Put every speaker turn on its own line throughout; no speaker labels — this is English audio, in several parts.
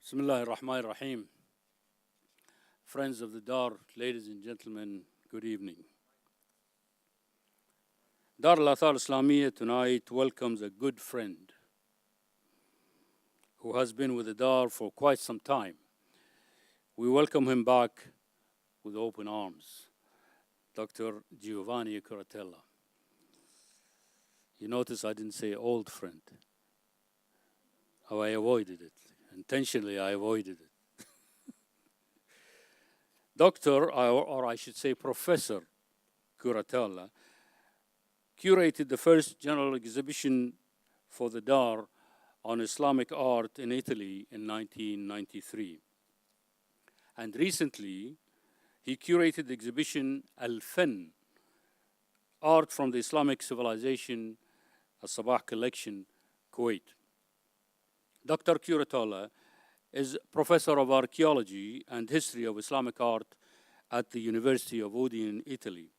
Bismillah ar-Rahman ar-Rahim. Friends of the Dar, ladies and gentlemen, good evening. Dar al-Athar al-Islamiyyah tonight welcomes a good friend who has been with the Dar for quite some time. We welcome him back with open arms, Dr. Giovanni Curatola. You notice I didn't say old friend. Oh, I avoided it. Intentionally, I avoided it. Doctor, or I should say Professor Curatola, curated the first general exhibition for the Dar on Islamic art in Italy in 1993. And recently, he curated the exhibition Al-Fan, Art from the Islamic Civilization, a Sabah collection, Kuwait. Dr. Curatola is professor of archaeology and history of Islamic art at the University of Udine in Italy.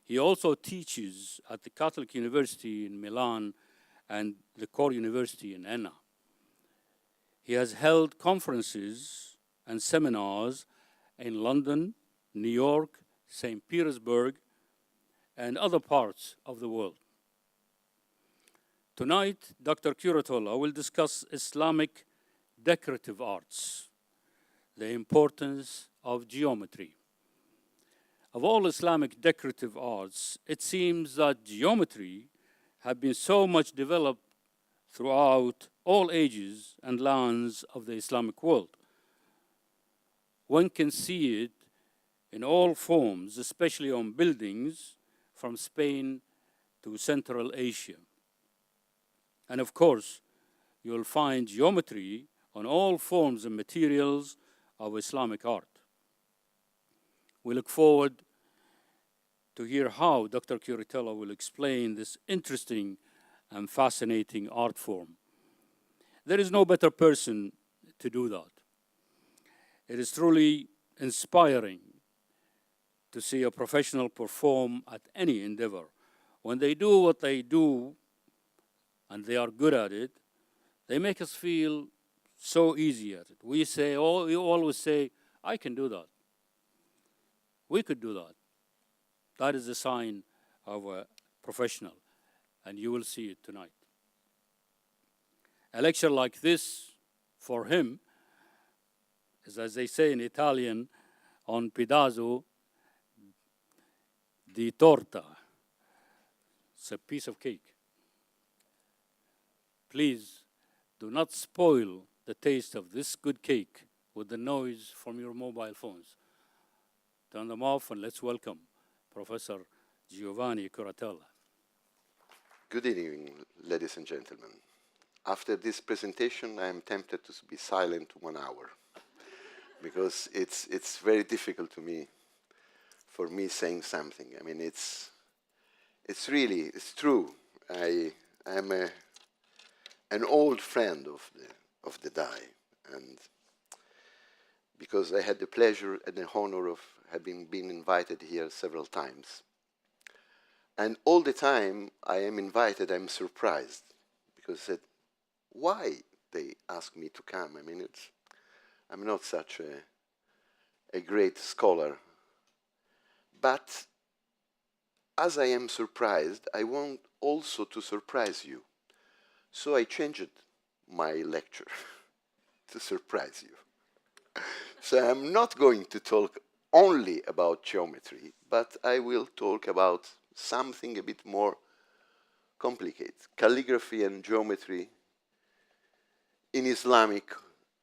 He also teaches at the Catholic University in Milan and the Core University in Enna. He has held conferences and seminars in London, New York, St. Petersburg, and other parts of the world. Tonight, Dr. Curatola will discuss Islamic decorative arts, the importance of geometry. Of all Islamic decorative arts, it seems that geometry has been so much developed throughout all ages and lands of the Islamic world. One can see it in all forms, especially on buildings from Spain to Central Asia. And of course, you'll find geometry on all forms and materials of Islamic art. We look forward to hear how Dr. Curatola will explain this interesting and fascinating art form. There is no better person to do that. It is truly inspiring to see a professional perform at any endeavor. When they do what they do, and they are good at it, they make us feel so easy at it. We always say, I can do that. We could do that. That is a sign of a professional, and you will see it tonight. A lecture like this, for him, is, as they say in Italian, un pedazo di torta. It's a piece of cake. Please do not spoil the taste of this good cake with the noise from your mobile phones. Turn them off and let's welcome Professor Giovanni Curatola.
Good evening, ladies and gentlemen. After this presentation, I am tempted to be silent 1 hour because it's very difficult for me saying something. I mean, it's true. I am an old friend of the Dai, and because I had the pleasure and the honor of having been invited here several times. And all the time I am invited, I'm surprised, because I said, why they ask me to come? I mean, I'm not such a great scholar. But as I am surprised, I want also to surprise you. So I changed my lecture to surprise you. So I'm not going to talk only about geometry, but I will talk about something a bit more complicated, calligraphy and geometry in Islamic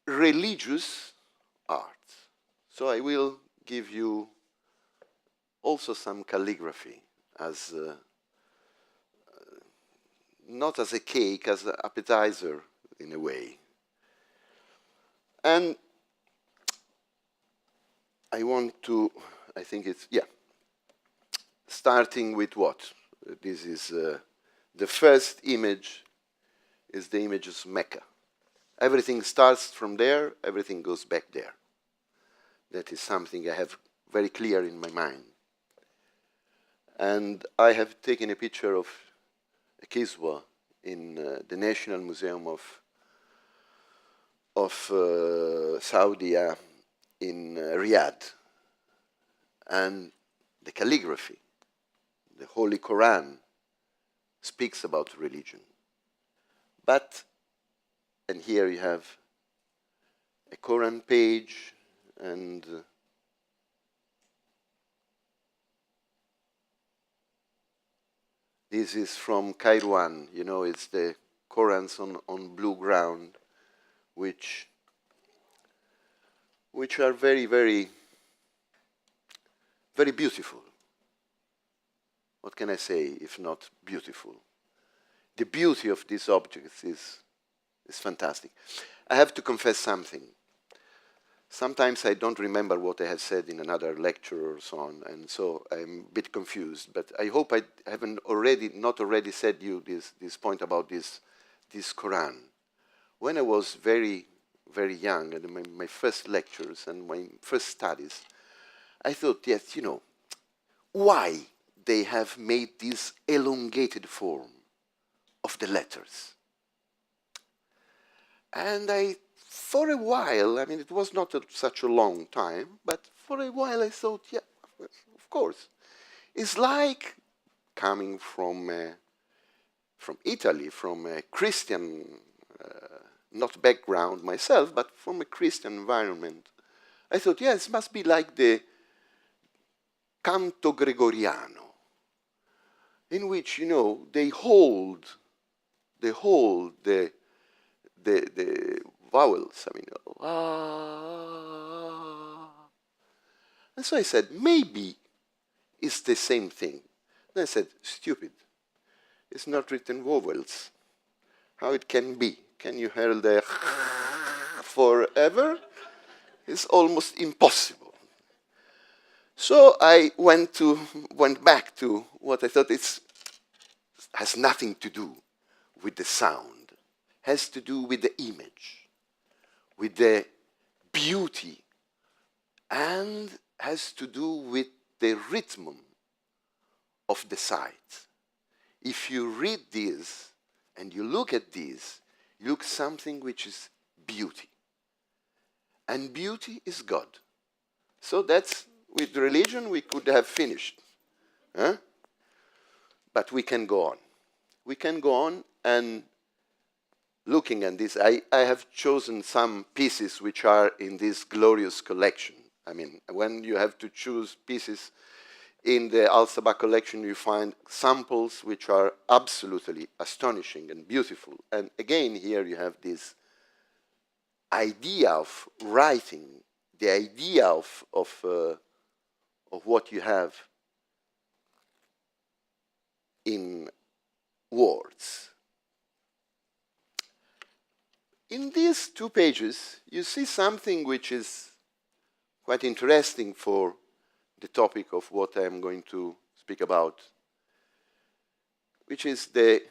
religious art. So I will give you also some calligraphy as not as a cake, as an appetizer in a way. And I want to, I think it's, starting with what? This is the first image is the image of Mecca. Everything starts from there, everything goes back there. That is something I have very clear in my mind. And I have taken a picture of a kiswa in the National Museum of of Saudi in Riyadh, and the calligraphy, the Holy Koran, speaks about religion. But, and here you have a Koran page, and this is from Kairouan. You know, it's the Korans on blue ground, which are very, very, very beautiful. What can I say if not beautiful? The beauty of these objects is fantastic. I have to confess something. Sometimes I don't remember what I have said in another lecture or so on, and so I'm a bit confused. But I hope I haven't not already said you this point about this Quran. When I was very, very young, and in my first lectures and my first studies, I thought, yes, you know, why they have made this elongated form of the letters. And for a while, I mean, it was not such a long time, but for a while I thought, yeah, of course. It's like coming from Italy, from a Christian, not background myself, but from a Christian environment. I thought, yes, it must be like the Canto Gregoriano, in which, you know, they hold the vowels. I mean, ah. And so I said, maybe it's the same thing. Then I said, stupid. It's not written vowels. How it can be? Can you hear the forever? It's almost impossible. So I went back to what I thought has nothing to do with the sound, has to do with the image, with the beauty, and has to do with the rhythm of the sight. If you read this and you look at this, you look something which is beauty. And beauty is God. So that's, with religion, we could have finished. Huh? But we can go on. We can go on, and looking at this, I have chosen some pieces which are in this glorious collection. I mean, when you have to choose pieces in the Al-Sabah collection, you find samples which are absolutely astonishing and beautiful. And again, here you have this idea of writing, the idea of what you have in words. In these 2 pages, you see something which is quite interesting for the topic of what I am going to speak about, which is the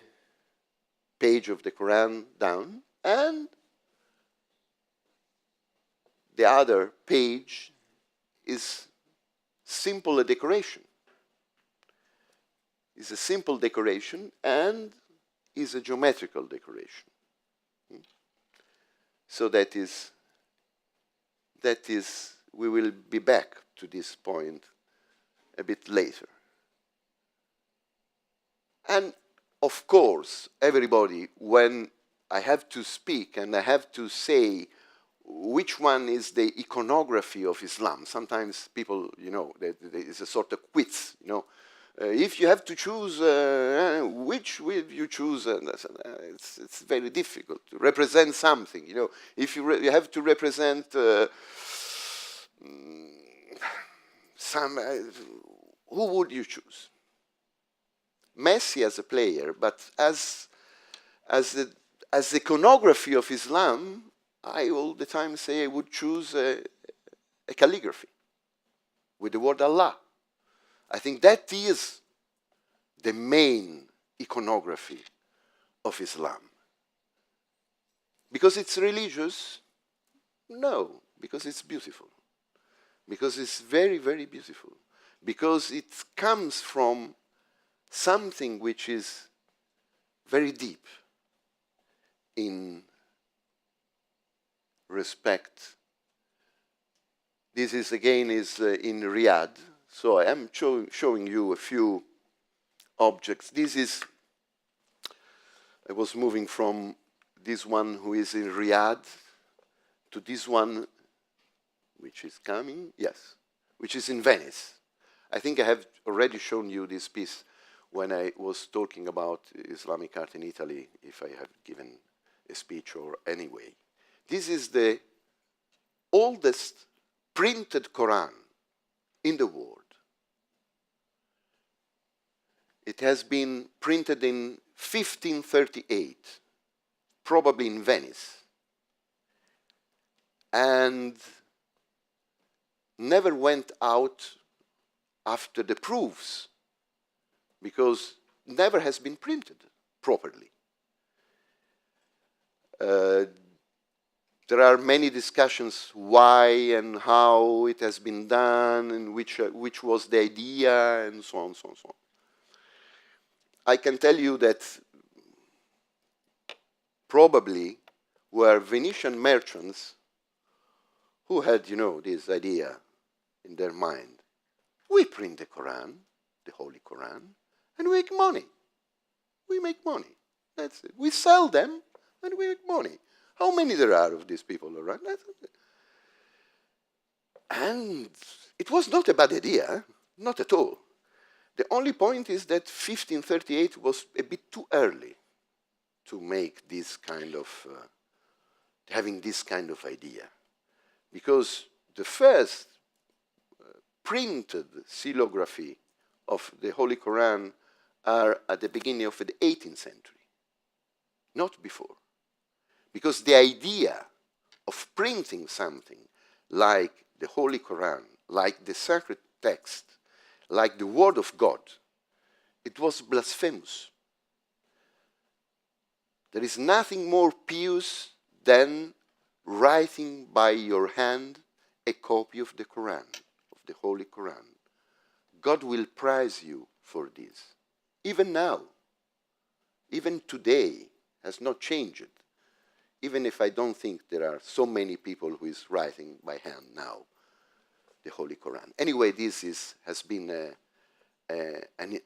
page of the Quran down, and the other page is simple a decoration. It's a simple decoration and is a geometrical decoration. So that is, we will be back to this point a bit later. And of course, everybody, when I have to speak and I have to say which one is the iconography of Islam, sometimes people, you know, it's a sort of quiz, you know. If you have to choose, which will you choose? It's very difficult to represent something, you know. If you have to represent who would you choose? Messi as a player, but as the iconography of Islam, I all the time say I would choose a calligraphy with the word Allah. I think that is the main iconography of Islam. Because it's religious? No, because it's beautiful. Because it's very, very beautiful. Because it comes from something which is very deep in respect. This is again in Riyadh, so I am showing you a few objects. This is, I was moving from this one who is in Riyadh to this one which is coming, yes, which is in Venice. I think I have already shown you this piece when I was talking about Islamic art in Italy, if I have given a speech or anyway. This is the oldest printed Koran in the world. It has been printed in 1538, probably in Venice, and never went out after the proofs, because never has been printed properly. There are many discussions why and how it has been done, and which was the idea, and so on, so on, so on. I can tell you that probably were Venetian merchants who had, this idea in their mind. We print the Quran, the Holy Quran, and we make money. We make money. That's it. We sell them, and we make money. How many there are of these people around? That's it. And it was not a bad idea, not at all. The only point is that 1538 was a bit too early to make this kind of, having this kind of idea. Because the first printed xylography of the Holy Quran are at the beginning of the 18th century, not before. Because the idea of printing something like the Holy Quran, like the sacred text, like the Word of God, it was blasphemous. There is nothing more pious than writing by your hand a copy of the Quran, of the Holy Quran. God will prize you for this. Even now, even today, has not changed. Even if I don't think there are so many people who is writing by hand now the Holy Quran. Anyway, this has been an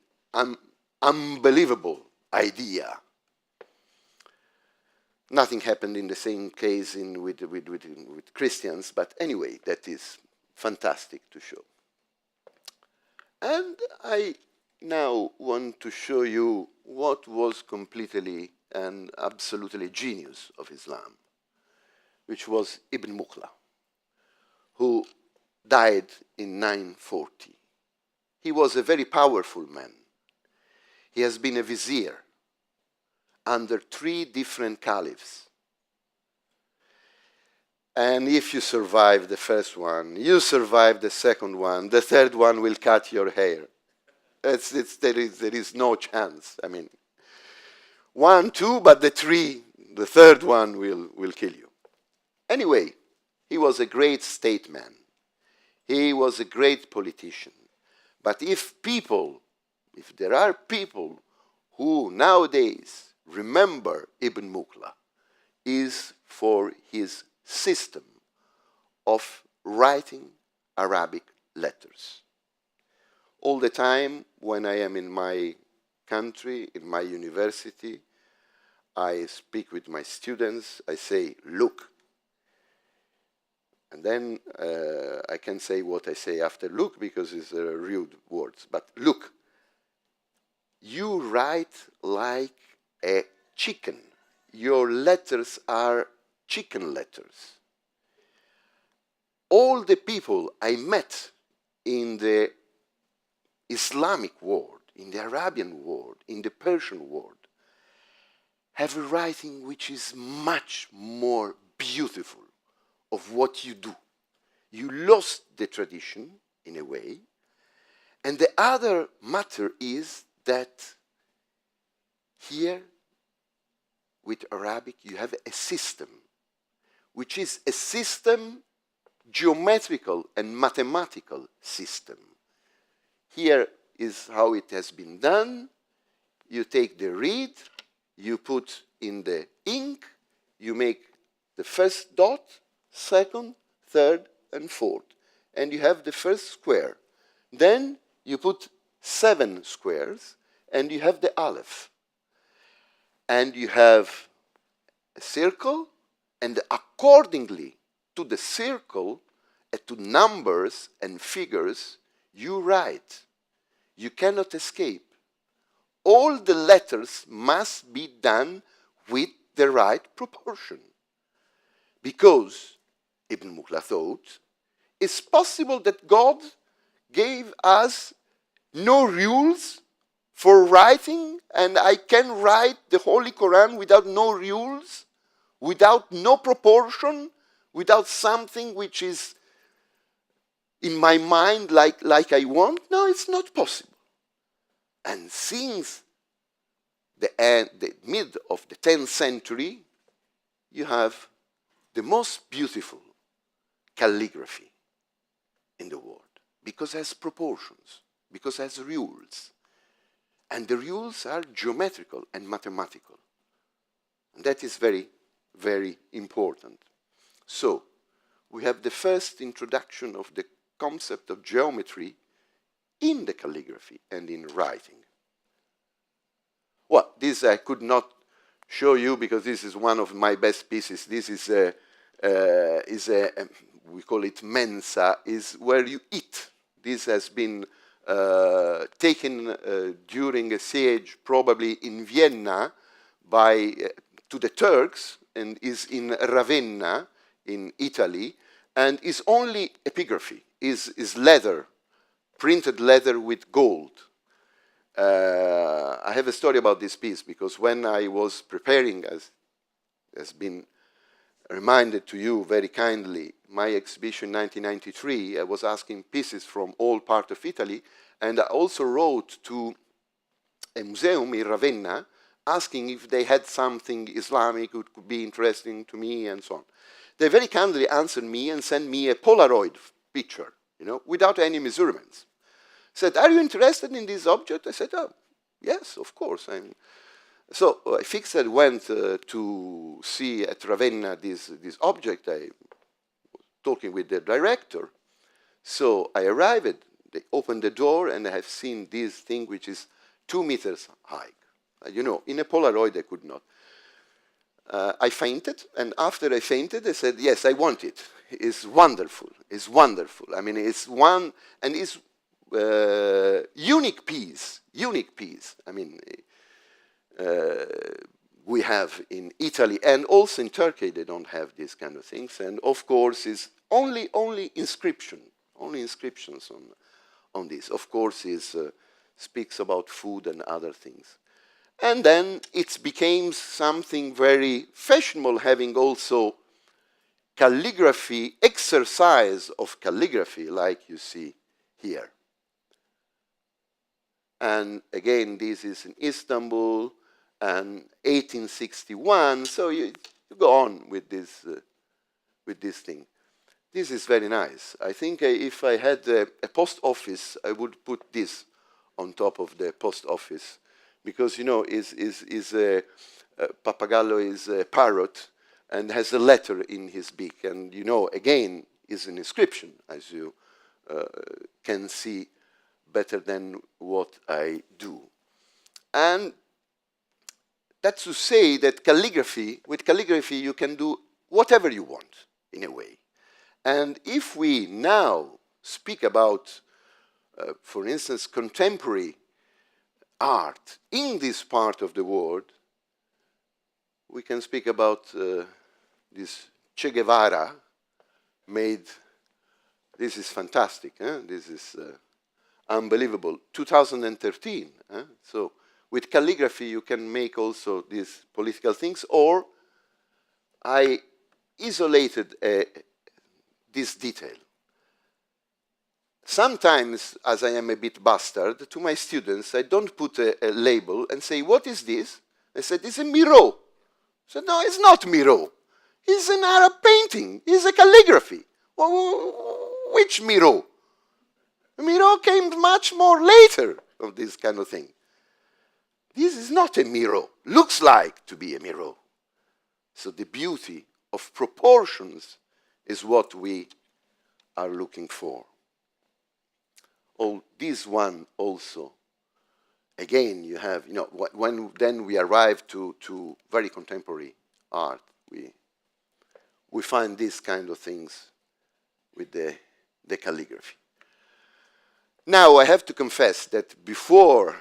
unbelievable idea. Nothing happened in the same case with Christians, but anyway, that is fantastic to show. And I now want to show you what was completely and absolutely genius of Islam, which was Ibn Muqla, who died in 940. He was a very powerful man. He has been a vizier under 3 different caliphs. And if you survive the first one, you survive the second one, the third one will cut your hair. There is no chance. I mean, 1, 2, but the third one will kill you. Anyway, he was a great statesman. He was a great politician. But if there are people who nowadays remember Ibn Muqla, is for his system of writing Arabic letters. All the time when I am in my country, in my university, I speak with my students, I say, look. And then I can say what I say after look because it's rude words. But look, you write like a chicken. Your letters are chicken letters. All the people I met in the Islamic world, in the Arabian world, in the Persian world, have a writing which is much more beautiful of what you do. You lost the tradition, in a way, and the other matter is that here, with Arabic, you have a system, which is a system, geometrical and mathematical system. Here is how it has been done. You take the reed, you put in the ink, you make the first dot, second, third, and fourth. And you have the first square. Then you put 7 squares, and you have the Aleph. And you have a circle, and accordingly to the circle, to numbers and figures, you write. You cannot escape. All the letters must be done with the right proportion. Because, Ibn Mukhla thought, it's possible that God gave us no rules for writing, and I can write the Holy Koran without no rules, without no proportion, without something which is in my mind like I want? No, it's not possible. And since the mid of the 10th century, you have the most beautiful calligraphy in the world, because it has proportions, because it has rules. And the rules are geometrical and mathematical. And that is very, very important. So, we have the first introduction of the concept of geometry in the calligraphy and in writing. Well, this I could not show you because this is one of my best pieces. This is we call it mensa, is where you eat. This has been taken during a siege, probably in Vienna, to the Turks, and is in Ravenna, in Italy, and is only epigraphy, is leather, printed leather with gold. I have a story about this piece, because when I was preparing, as has been reminded to you very kindly, my exhibition in 1993, I was asking pieces from all parts of Italy, and I also wrote to a museum in Ravenna asking if they had something Islamic which could be interesting to me and so on. They very kindly answered me and sent me a Polaroid picture, without any measurements. Said, "Are you interested in this object?" I said, "Oh, yes, of course." So I fixed it, went to see at Ravenna this object. I was talking with the director. So I arrived, they opened the door, and I have seen this thing which is 2 meters high. In a Polaroid I could not. I fainted, and after I fainted, I said, "Yes, I want it. It's wonderful. It's wonderful. I mean, it's one, and it's unique piece. Unique piece. I mean, we have in Italy and also in Turkey. They don't have these kind of things. And of course, is only inscriptions on this. Of course, is speaks about food and other things. And then it became something very fashionable, having also calligraphy, exercise of calligraphy, like you see here. And again, this is in Istanbul, and 1861. So you go on with this thing. This is very nice. I think if I had a post office, I would put this on top of the post office. Because, Pappagallo is a parrot and has a letter in his beak. And, again, is an inscription, as you can see better than what I do. And that's to say that with calligraphy, you can do whatever you want, in a way. And if we now speak about, for instance, contemporary art in this part of the world, we can speak about this Che Guevara made. This is fantastic. This is unbelievable. 2013. So with calligraphy, you can make also these political things. Or I isolated this detail. Sometimes, as I am a bit bastard, to my students, I don't put a label and say, "What is this?" I said, "It's a Miro." I said, "No, it's not Miro. It's an Arab painting. It's a calligraphy." Well, which Miro? Miro came much more later of this kind of thing. This is not a Miro. Looks like to be a Miro. So the beauty of proportions is what we are looking for. Oh, this one also, again, you have, when then we arrive to very contemporary art, we find these kind of things with the calligraphy. Now, I have to confess that before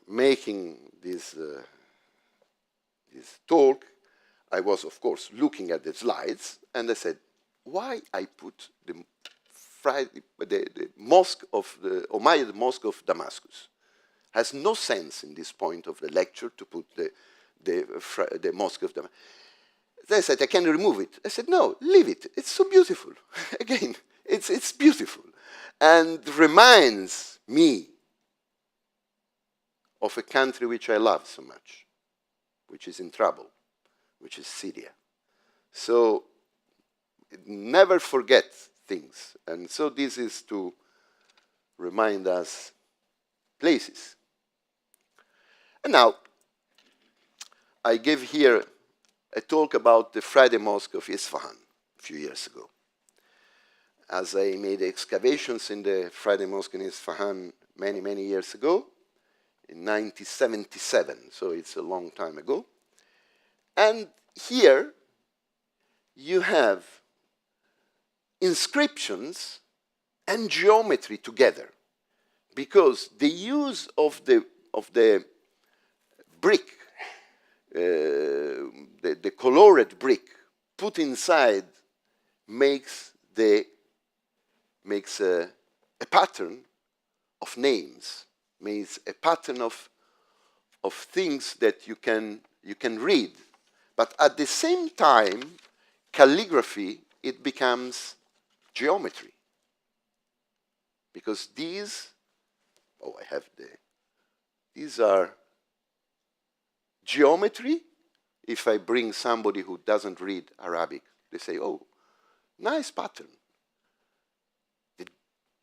making this talk, I was, of course, looking at the slides, and I said, why I put the mosque of the Umayyad Mosque of Damascus? Has no sense in this point of the lecture to put the Mosque of Damascus. They said, I can remove it. I said, no, leave it. It's so beautiful. Again, it's beautiful. And reminds me of a country which I love so much, which is in trouble, which is Syria. So never forget things. And so this is to remind us places. And now, I gave here a talk about the Friday Mosque of Isfahan a few years ago. As I made excavations in the Friday Mosque in Isfahan many, many years ago, in 1977, so it's a long time ago. And here you have inscriptions and geometry together, because the use of the brick, the colored brick put inside makes a pattern of names, makes a pattern of things that you can read. But at the same time, calligraphy, it becomes geometry. Because these are geometry. If I bring somebody who doesn't read Arabic, they say, oh, nice pattern. They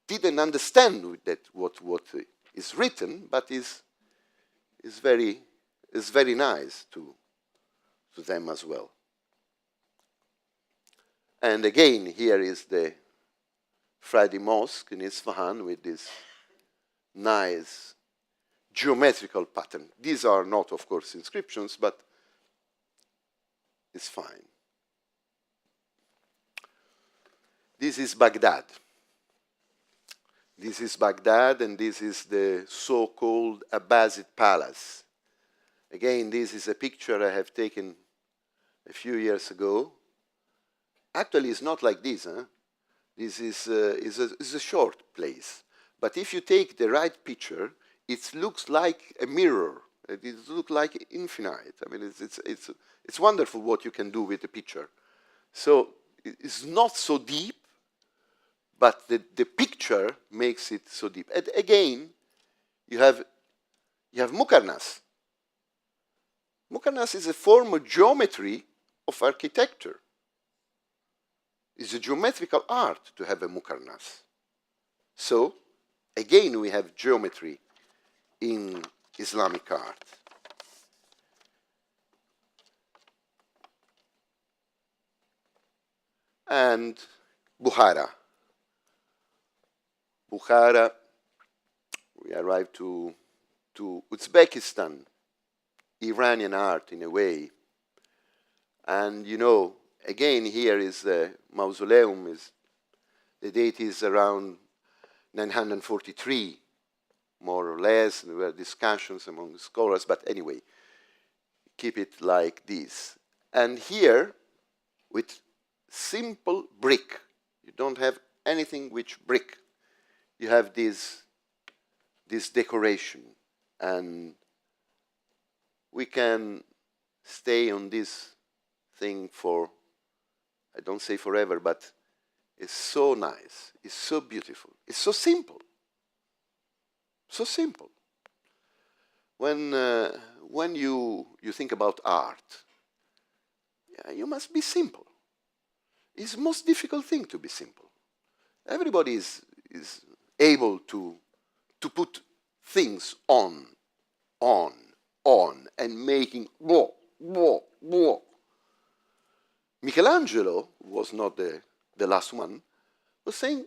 didn't understand that what is written, but is very nice to them as well. And again, here is the Friday Mosque in Isfahan with this nice geometrical pattern. These are not, of course, inscriptions, but it's fine. This is Baghdad. This is Baghdad, and this is the so-called Abbasid Palace. Again, this is a picture I have taken a few years ago. Actually, it's not like this. Huh? This is a short place. But if you take the right picture, it looks like a mirror. It looks like infinite. I mean, it's wonderful what you can do with a picture. So it's not so deep, but the picture makes it so deep. And again, you have Mukarnas. Mukarnas is a form of geometry of architecture. It's a geometrical art to have a Mukarnas. So, again, we have geometry in Islamic art. And Bukhara. Bukhara, we arrived to Uzbekistan, Iranian art in a way. And again, here is the mausoleum. The date is around 943, more or less. And there were discussions among the scholars, but anyway, keep it like this. And here, with simple brick, you don't have anything which brick. You have this decoration, and we can stay on this thing for, I don't say forever, but it's so nice, it's so beautiful, it's so simple. So simple. When you think about art, you must be simple. It's the most difficult thing to be simple. Everybody is able to put things on, and making blah, blah, blah. Michelangelo, who was not the last one, was saying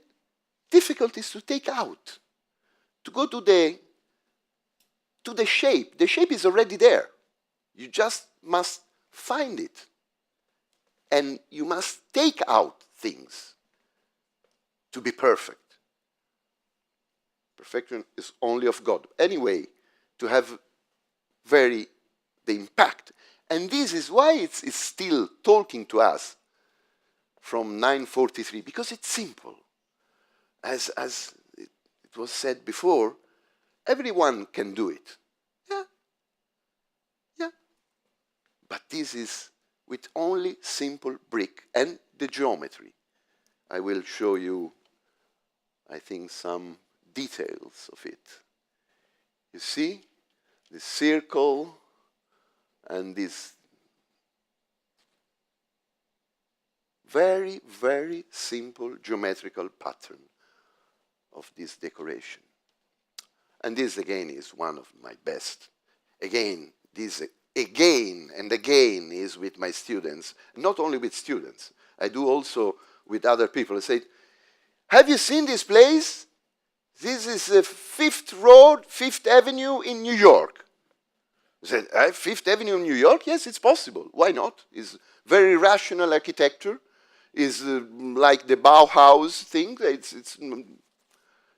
difficulties to take out, to go to the shape. The shape is already there. You just must find it. And you must take out things to be perfect. Perfection is only of God. Anyway, to have the impact. And this is why it's still talking to us from 943, because it's simple. As it was said before, everyone can do it. Yeah. Yeah. But this is with only simple brick and the geometry. I will show you, I think, some details of it. You see the circle and this very, very simple geometrical pattern of this decoration. And this again is one of my best. Again, this again and again is with my students, not only with students, I do also with other people. I say, have you seen this place? This is Fifth Road, Fifth Avenue in New York. I said, Fifth Avenue in New York? Yes, it's possible. Why not? It's very rational architecture. It's like the Bauhaus thing.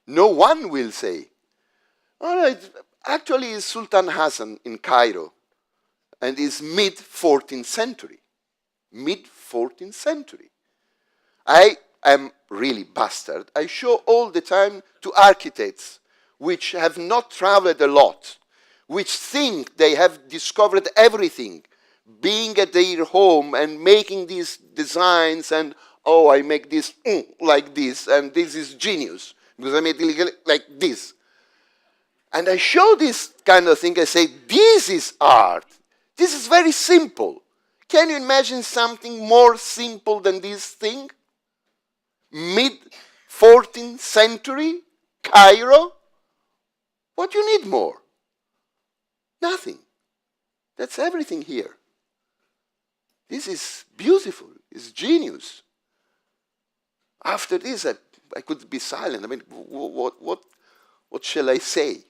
No one will say. All right, actually, it's Sultan Hassan in Cairo, and it's mid-14th century. Mid-14th century. I am really bastard. I show all the time to architects which have not traveled a lot, which think they have discovered everything, being at their home and making these designs and, oh, I make this like this, and this is genius, because I made it like this. And I show this kind of thing, I say, this is art. This is very simple. Can you imagine something more simple than this thing? Mid-14th century, Cairo? What do you need more? Nothing. That's everything here. This is beautiful. It's genius. After this, I could be silent. I mean, what shall I say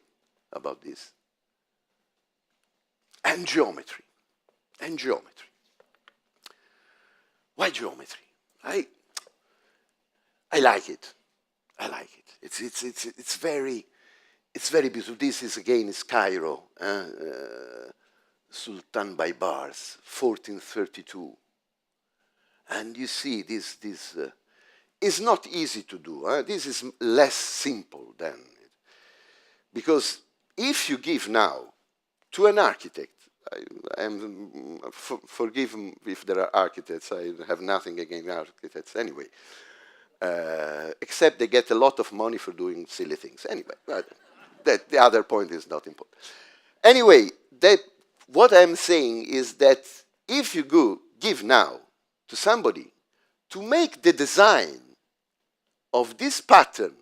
about this? And geometry. And geometry. Why geometry? I like it. I like it. It's very beautiful. This is again Cairo, Sultan Baybars, 1432, and you see this is not easy to do. This is less simple than it, because if you give now to an architect, forgive me if there are architects. I have nothing against architects anyway. Except they get a lot of money for doing silly things. Anyway, that the other point is not important. Anyway, what I'm saying is that if you give now to somebody to make the design of this pattern,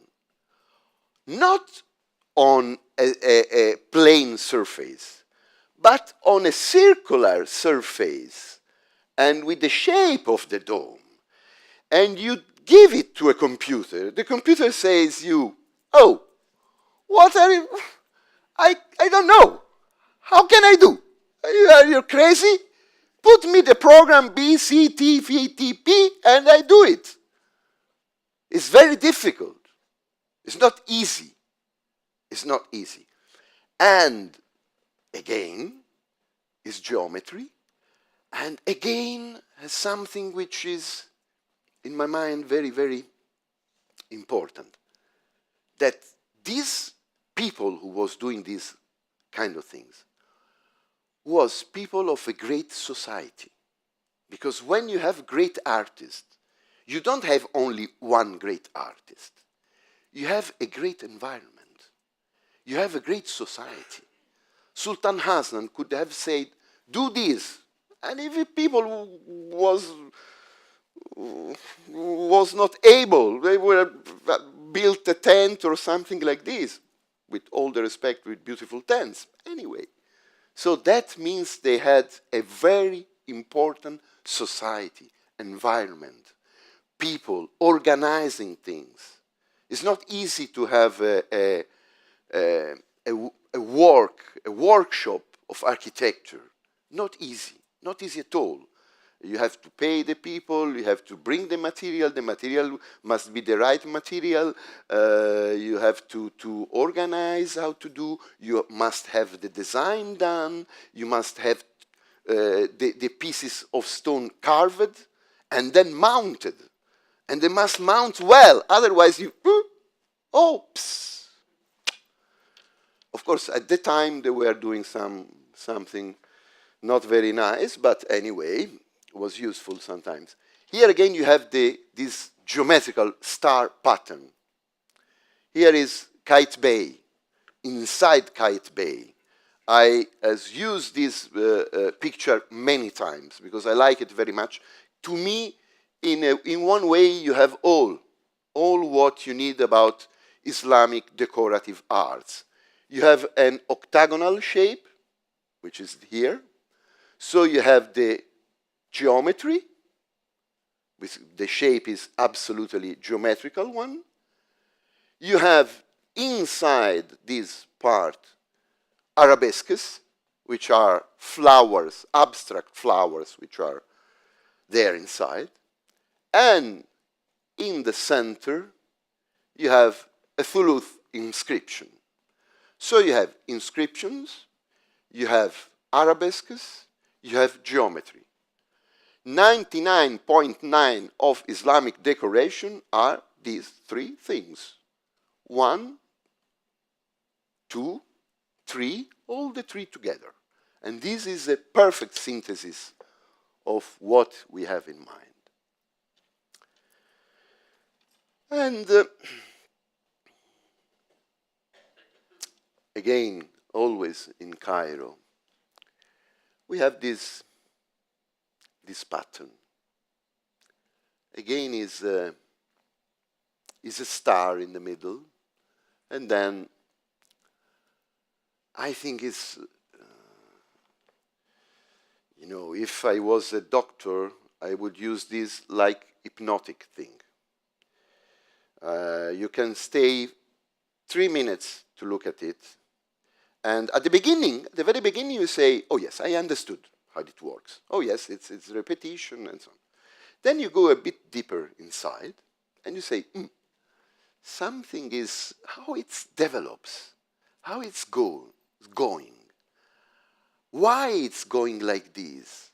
not on a plain surface, but on a circular surface, and with the shape of the dome, and you give it to a computer, the computer says oh, what are you? I don't know. How can I do? Are you crazy? Put me the program B, C, T, V, T, P, and I do it. It's very difficult. It's not easy. It's not easy. And again, is geometry, and again has something which is, in my mind, very, very important. That these people who was doing these kind of things was people of a great society. Because when you have great artists, you don't have only one great artist. You have a great environment. You have a great society. Sultan Hassan could have said, do this. And if people was not able, they would have built a tent or something like this, with all the respect, with beautiful tents. Anyway, so that means they had a very important society, environment, people, organizing things. It's not easy to have a workshop of architecture. Not easy, not easy at all. You have to pay the people, you have to bring the material must be the right material, you have to organize how to do, you must have the design done, you must have the pieces of stone carved and then mounted. And they must mount well, otherwise you, oops. Of course, at the time they were doing something not very nice, but anyway, was useful sometimes. Here again you have this geometrical star pattern. Here is Kite Bay. Inside Kite Bay, I have used this picture many times because I like it very much. To me, in one way, you have all what you need about Islamic decorative arts. You have an octagonal shape, which is here. So you have the geometry, which the shape is absolutely geometrical one. You have inside this part arabesques, which are flowers, abstract flowers, which are there inside. And in the center, you have a thuluth inscription. So you have inscriptions, you have arabesques, you have geometry. 99.9% of Islamic decoration are these three things. 1, 2, 3, all the three together. And this is a perfect synthesis of what we have in mind. And again, always in Cairo, we have this pattern. Again, is a star in the middle, and then I think it's, if I was a doctor, I would use this like hypnotic thing. You can stay 3 minutes to look at it, and at the very beginning, you say, "Oh yes, I understood how it works. Oh yes, it's repetition and so on." Then you go a bit deeper inside, and you say, something is how it develops, how it's going, why it's going like this.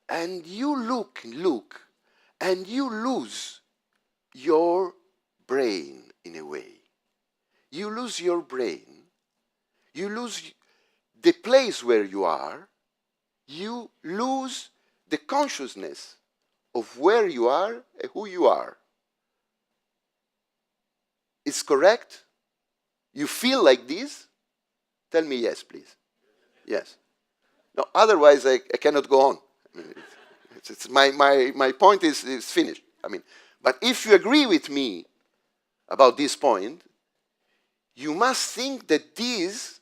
And you look, and you lose your brain in a way. You lose your brain, you lose the place where you are, you lose the consciousness of where you are and who you are. It's correct? You feel like this? Tell me yes, please. Yes. No, otherwise I cannot go on. I mean, my point is finished. But if you agree with me about this point, you must think that this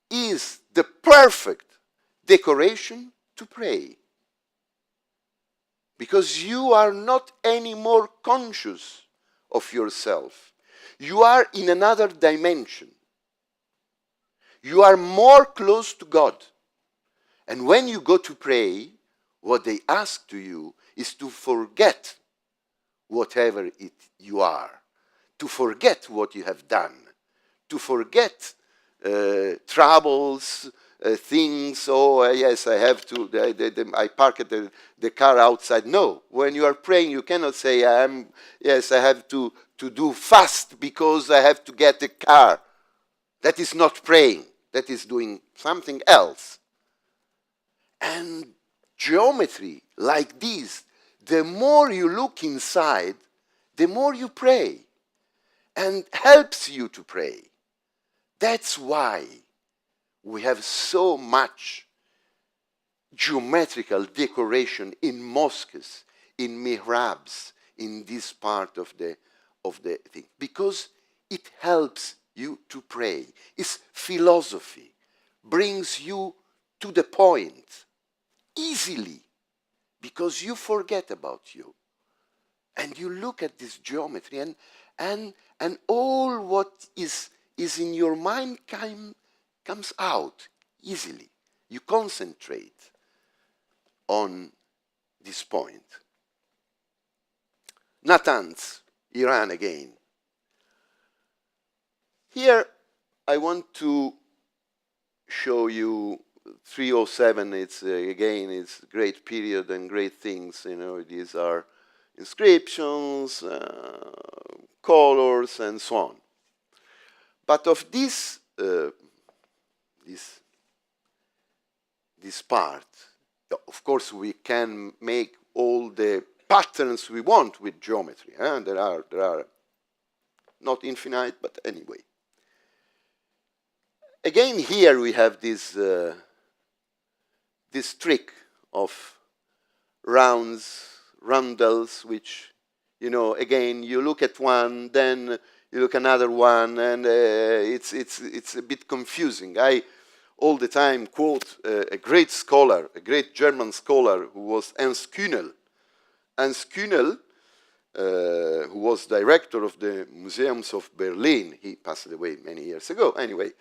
is the perfect decoration to pray. Because you are not any more conscious of yourself. You are in another dimension. You are more close to God. And when you go to pray, what they ask to you is to forget whatever you are, to forget what you have done, to forget troubles, things. Oh, yes, I have to, I parked the car outside. No, when you are praying, you cannot say, I have to do fast because I have to get the car. That is not praying. That is doing something else. And geometry like this, the more you look inside, the more you pray, and helps you to pray. That's why we have so much geometrical decoration in mosques, in mihrabs, in this part of the thing, because it helps you to pray. It's philosophy, brings you to the point easily, because you forget about you. And you look at this geometry, and all what is in your mind comes out easily. You concentrate on this point. Natanz, Iran again. Here I want to show you 307. It's again, it's great period and great things. You know, these are inscriptions, colors, and so on. But of this part, of course, we can make all the patterns we want with geometry. There are not infinite, but anyway. Again, here we have this this trick of roundels, which, you know, again, you look at one, then you look another one, and it's a bit confusing. I all the time quote a great scholar, a great German scholar who was Ernst Kühnel. Ernst Kühnel, who was director of the museums of Berlin. He passed away many years ago. Anyway,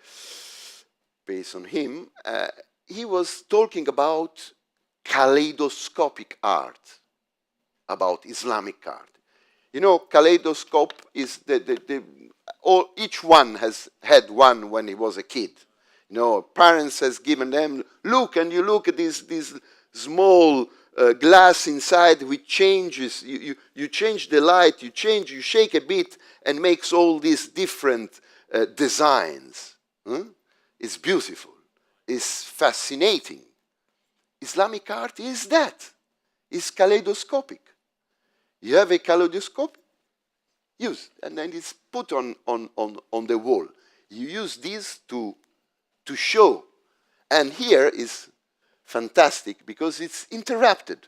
based on him, he was talking about kaleidoscopic art, about Islamic art. You know, kaleidoscope is each one has had one when he was a kid. You know, parents has given them, look, and you look at this small glass inside which changes, you change the light, you shake a bit, and makes all these different designs. It's beautiful. It's fascinating. Islamic art is that. It's kaleidoscopic. You have a kaleidoscope, use, and then it's put on the wall. You use this to show. And here is fantastic because it's interrupted.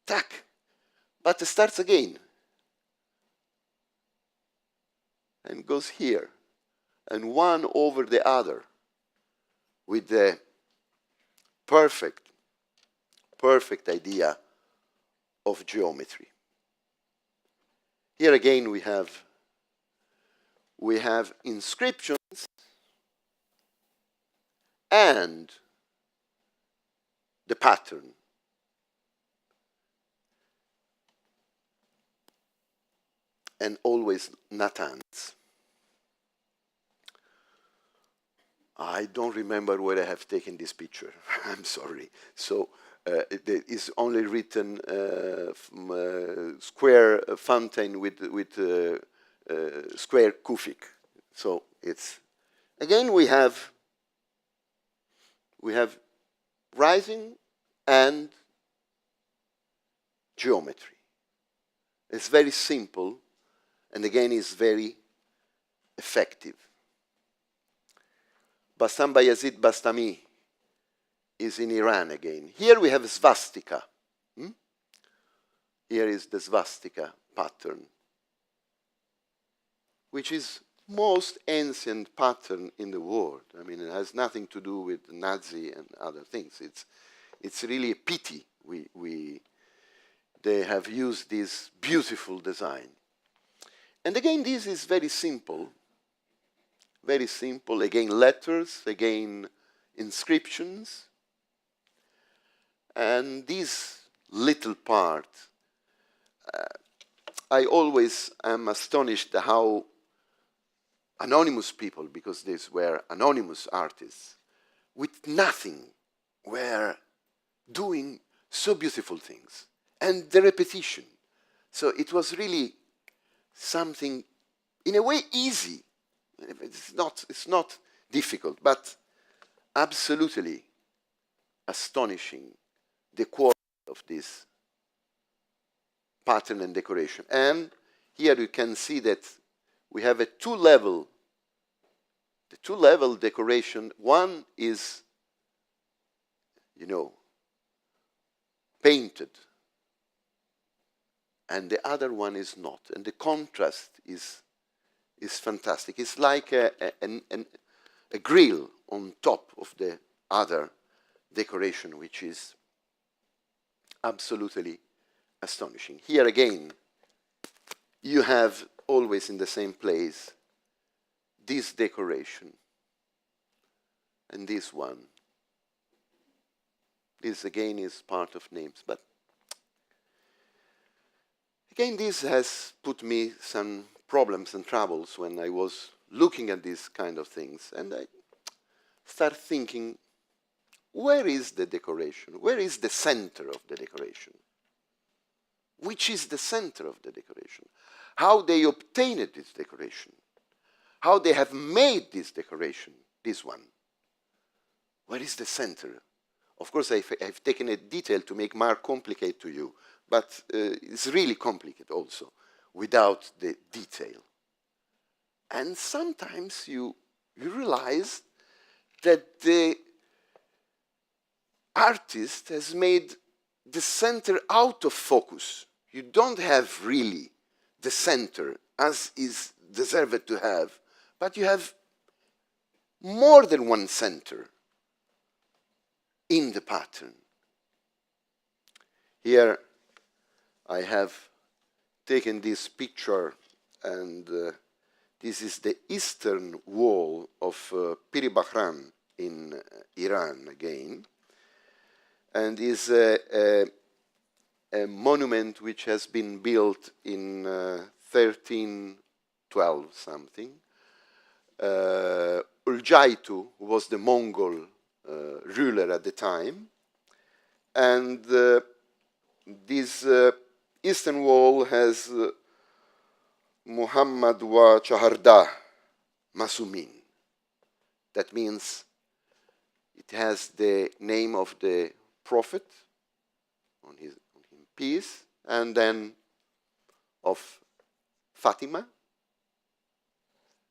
Tack. But it starts again. And goes here. And one over the other. With the perfect idea of geometry. Here again we have inscriptions and the pattern. And always Natanz. I don't remember where I have taken this picture. I'm sorry. So it is only written square fountain with square kufik. So it's again we have rising and geometry. It's very simple, and again is very effective. Bassam Bayazid Bastami is in Iran again. Here we have swastika. Here is the swastika pattern, which is most ancient pattern in the world. I mean, it has nothing to do with Nazi and other things. It's really a pity they have used this beautiful design. And again, this is very simple. Very simple. Again, letters. Again, inscriptions. And this little part, I always am astonished how anonymous people, because these were anonymous artists, with nothing, were doing so beautiful things. And the repetition. So it was really something, in a way, easy. It's not difficult, but absolutely astonishing, the quality of this pattern and decoration. And here you can see that we have a two-level decoration. One is, you know, painted, and the other one is not. And the contrast is fantastic. It's like a grill on top of the other decoration, which is absolutely astonishing. Here again, you have always in the same place this decoration and this one. This again is part of names, but again this has put me some problems and troubles when I was looking at these kind of things, and I start thinking, where is the decoration? Where is the center of the decoration? Which is the center of the decoration? How they obtained this decoration? How they have made this decoration, this one? Where is the center? Of course, I've taken a detail to make more complicated to you, but it's really complicated also without the detail. And sometimes you realize that the artist has made the center out of focus. You don't have really the center as is deserved to have, but you have more than one center in the pattern. Here I have taken this picture, and this is the eastern wall of Piri Bahram in Iran again, and is a monument which has been built in 1312 something. Uljaitu, who was the Mongol ruler at the time, and this eastern wall has Muhammad wa Chahardah Masumin. That means it has the name of the prophet on him peace, and then of Fatima,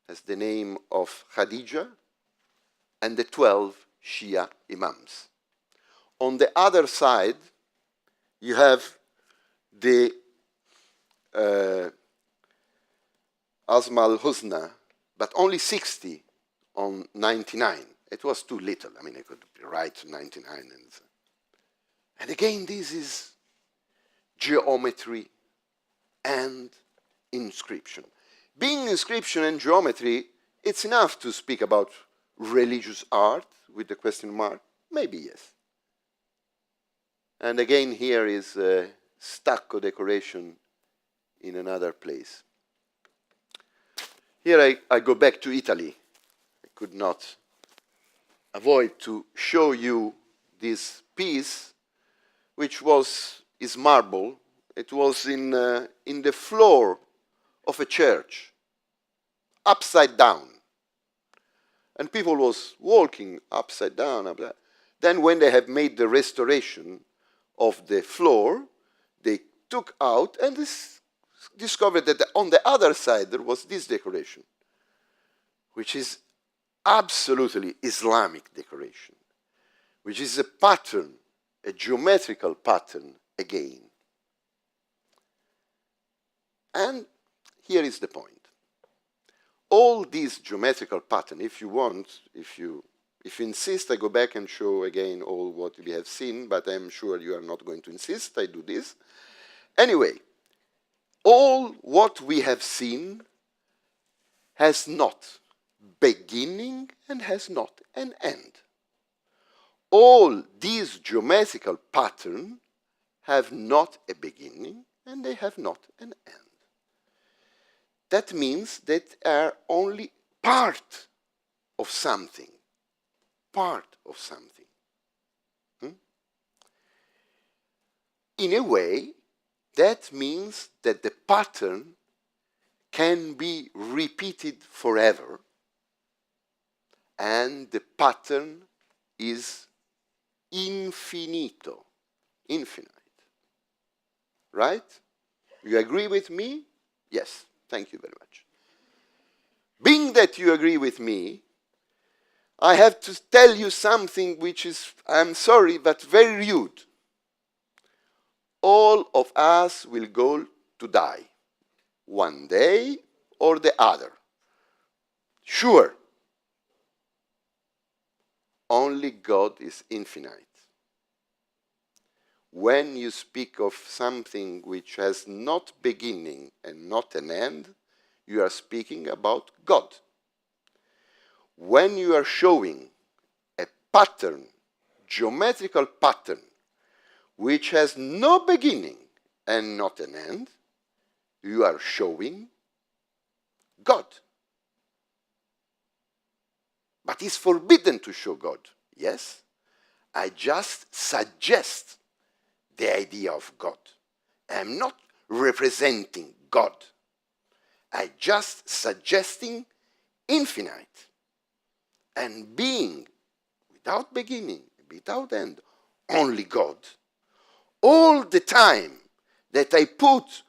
has the name of Khadija, and the 12 Shia Imams. On the other side, you have the Asma al-Husna, but only 60 on 99. It was too little. I mean, I could write 99. And again, this is geometry and inscription. Being inscription and geometry, it's enough to speak about religious art with the question mark. Maybe yes. And again, here is a stucco decoration in another place. Here I go back to Italy. I could not avoid to show you this piece, which is marble. It was in the floor of a church, upside down. And people was walking upside down. Then when they have made the restoration of the floor, they took out and discovered that on the other side there was this decoration, which is absolutely Islamic decoration, which is a pattern, a geometrical pattern again. And here is the point. All these geometrical pattern, if you want, if you insist, I go back and show again all what we have seen, but I'm sure you are not going to insist, I do this. Anyway, all what we have seen has not beginning and has not an end. All these geometrical patterns have not a beginning and they have not an end. That means that they are only part of something. Part of something. In a way, that means that the pattern can be repeated forever, and the pattern is infinito, infinite. Right? You agree with me? Yes. Thank you very much. Being that you agree with me, I have to tell you something which is, I'm sorry, but very rude. All of us will go to die, one day or the other. Sure. Only God is infinite. when you speak of something which has not beginning and not an end, you are speaking about God. When you are showing a pattern, geometrical pattern, which has no beginning and not an end, you are showing God. But it's forbidden to show God. Yes, I just suggest the idea of God. I'm not representing God. I just suggesting infinite and being without beginning, without end, only God. All the time that I put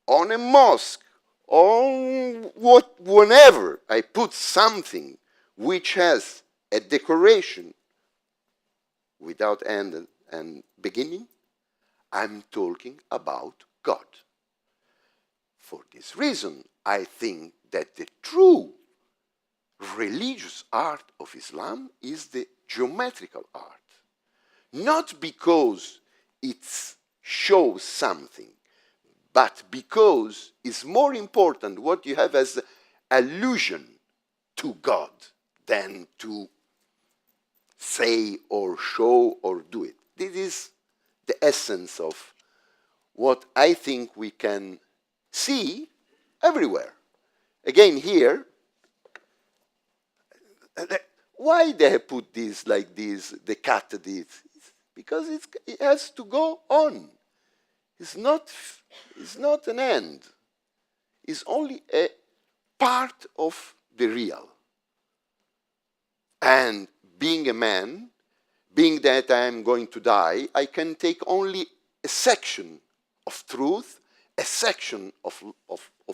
on a mosque, on whenever I put something which has a decoration without end and beginning, I'm talking about God. For this reason, I think that the true religious art of Islam is the geometrical art. Not because it shows something, but because it's more important what you have as allusion to God than to say or show or do it. This is the essence of what I think we can see everywhere. Again, here, why they have put this like this, the cat did? Because it has to go on. It's not an end. It's only a part of the real. And being a man, being that I am going to die, I can take only a section of truth, a section of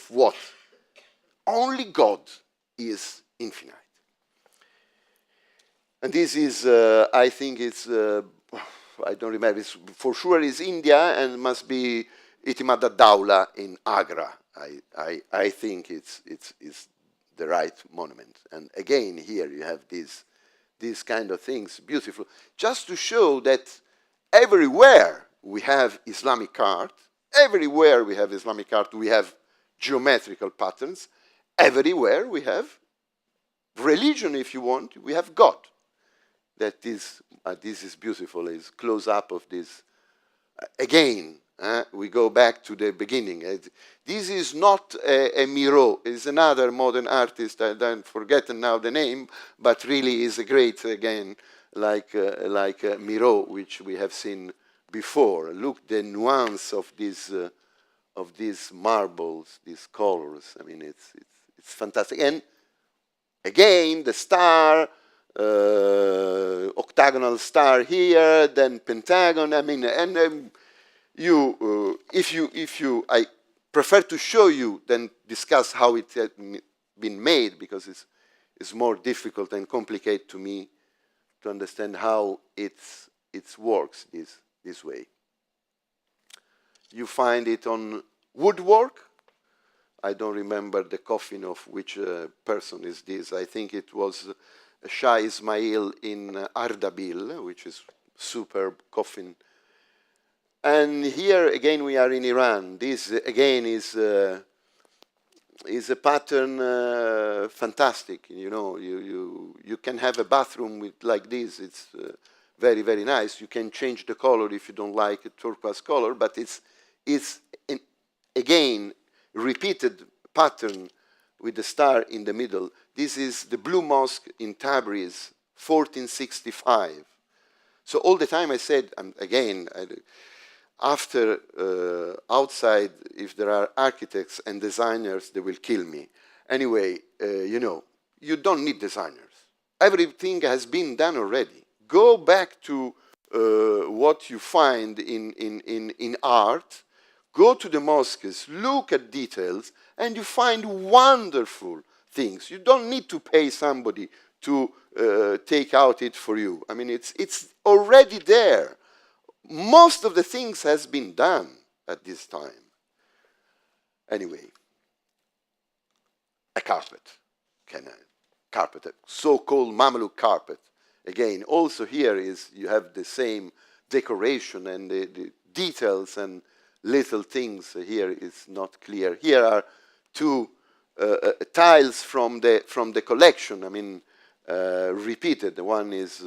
what? Only God is infinite. And this is, I think it's, I don't remember, it's, for sure it's India and must be Itimad ad-Dawla in Agra. I think it's the right monument. And again, here you have these kind of things, beautiful, just to show that everywhere we have Islamic art, everywhere we have Islamic art, we have geometrical patterns, everywhere we have religion, if you want, we have God. That is, this is beautiful, is close up of this. Again, we go back to the beginning. This is not a Miro, it's another modern artist, I don't forget now the name, but really is a great, again, like Miro, which we have seen before. Look the nuance of these marbles, these colors. I mean, it's fantastic. And again, the star, octagonal star here, then pentagon. I mean, and I prefer to show you than discuss how it had been made, because it's more difficult and complicated to me to understand how it works this way. You find it on woodwork. I don't remember the coffin of which person is this. I think it was Shah Ismail in Ardabil, which is superb coffin. And here again we are in Iran. This again is a pattern fantastic. You know, you can have a bathroom with like this. It's very, very nice. You can change the color if you don't like a turquoise color, but it's again repeated pattern with the star in the middle. This is the Blue Mosque in Tabriz, 1465. So all the time I said, again, after outside, if there are architects and designers, they will kill me. Anyway, you know, you don't need designers. Everything has been done already. Go back to what you find in art. Go to the mosques, look at details, and you find wonderful things. You don't need to pay somebody to take out it for you. I mean, it's already there. Most of the things has been done at this time. Anyway, a carpet, carpet, a so-called Mamluk carpet. Again, also here is you have the same decoration and the details and little things here is not clear. Here are two tiles from the collection. I mean, repeated. One is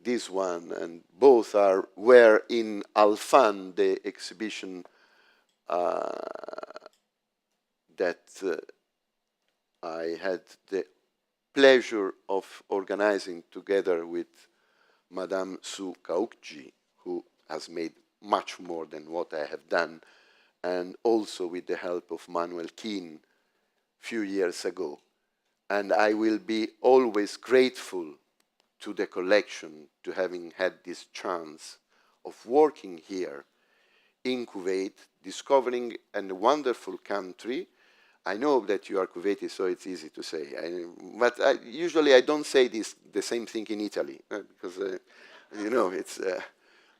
this one, and both were in Al-Fan, the exhibition that I had the pleasure of organizing together with Madame Su Kaukji, who has made much more than what I have done, and also with the help of Manuel Keane a few years ago. And I will be always grateful to the collection to having had this chance of working here in Kuwait, discovering a wonderful country. I know that you are Kuwaiti, so it's easy to say. But usually I don't say the same thing in Italy, because, you know, it's...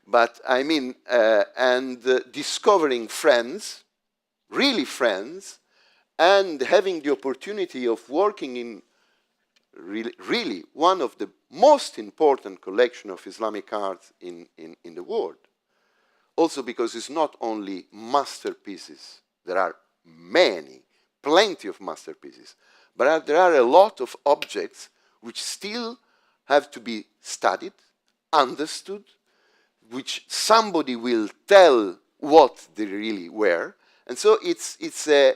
but I mean, discovering friends, really friends, and having the opportunity of working in really one of the most important collection of Islamic art in the world. Also because it's not only masterpieces, there are plenty of masterpieces, but there are a lot of objects which still have to be studied, understood, which somebody will tell what they really were. And so it's a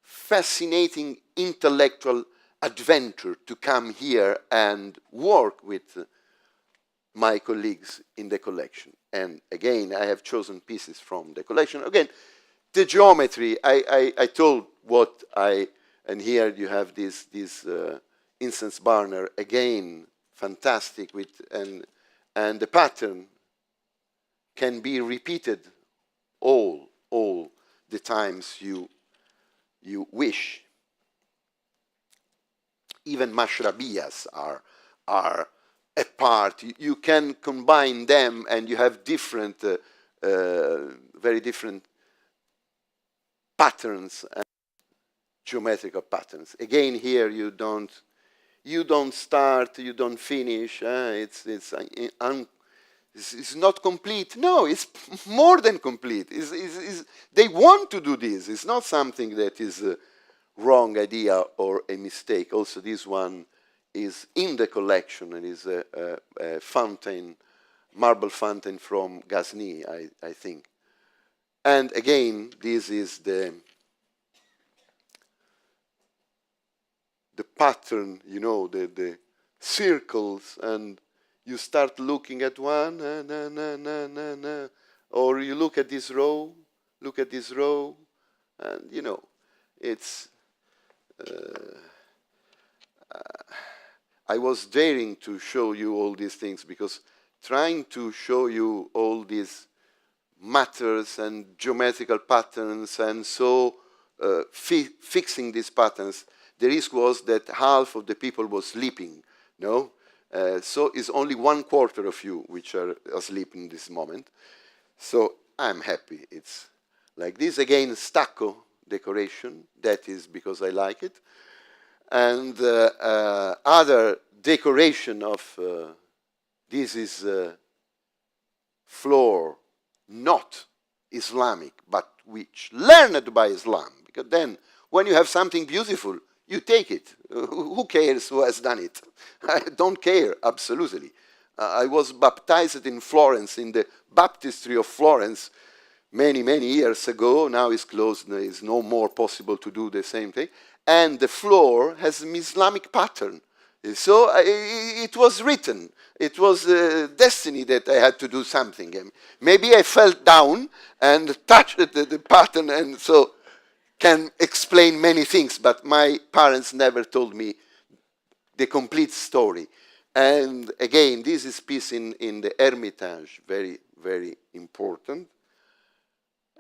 fascinating intellectual adventure to come here and work with my colleagues in the collection. And again, I have chosen pieces from the collection. Again, the geometry, I told what and here you have this Incense Burner, again, fantastic, and the pattern can be repeated all the times you wish. Even mashrabiyas are a part. You can combine them, and you have different, very different patterns and geometrical patterns. Again, here you don't start, you don't finish. It's not complete. No, it's more than complete. They want to do this. It's not something that is a wrong idea or a mistake. Also, this one is in the collection and is a fountain, marble fountain from Ghazni, I think. And again, this is the pattern, you know, the circles, and you start looking at one, or you look at this row, and, you know, it's... I was daring to show you all these things because trying to show you all these matters and geometrical patterns and so fixing these patterns, the risk was that half of the people was sleeping, no? So it's only 1/4 of you which are asleep in this moment. So I'm happy. It's like this. Again, stucco decoration. That is because I like it. And other decoration of this is floor, not Islamic, but which learned by Islam. Because then, when you have something beautiful, you take it. Who cares who has done it? I don't care, absolutely. I was baptized in Florence, in the baptistry of Florence, many years ago. Now it's closed. It's no more possible to do the same thing. And the floor has an Islamic pattern. So it was written. It was destiny that I had to do something. Maybe I fell down and touched the pattern, and so can explain many things, but my parents never told me the complete story. And again, this is piece in the Hermitage, very important.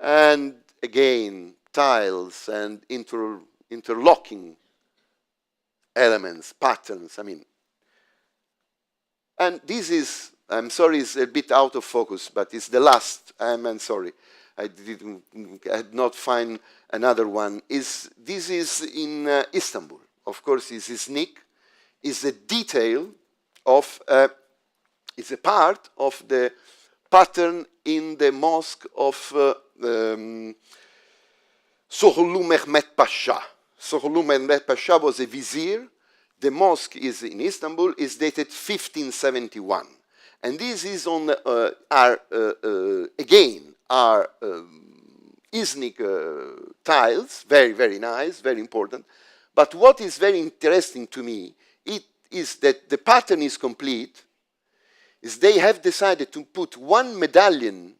And again, tiles and interlocking elements, patterns, I mean. And this is, I'm sorry, it's a bit out of focus, but it's the last, I'm sorry. I did not find another one. This is in Istanbul. Of course, it's Iznik. It's a detail of is a part of the pattern in the mosque of Soghlu Mehmet Pasha. Soghlu Mehmet Pasha was a vizier. The mosque is in Istanbul, is dated 1571. And this is on again, our Islamic tiles, very, very nice, very important. But what is very interesting to me, it is that the pattern is complete, is they have decided to put one medallion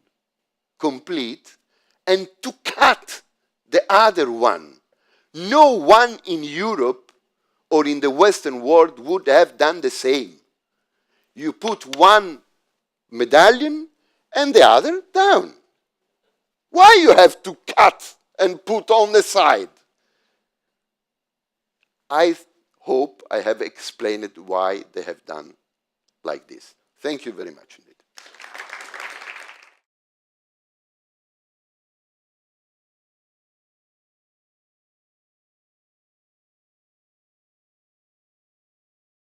complete and to cut the other one. No one in Europe or in the Western world would have done the same. You put one medallion and the other down. Why you have to cut and put on the side? I hope I have explained why they have done like this. Thank you very much indeed.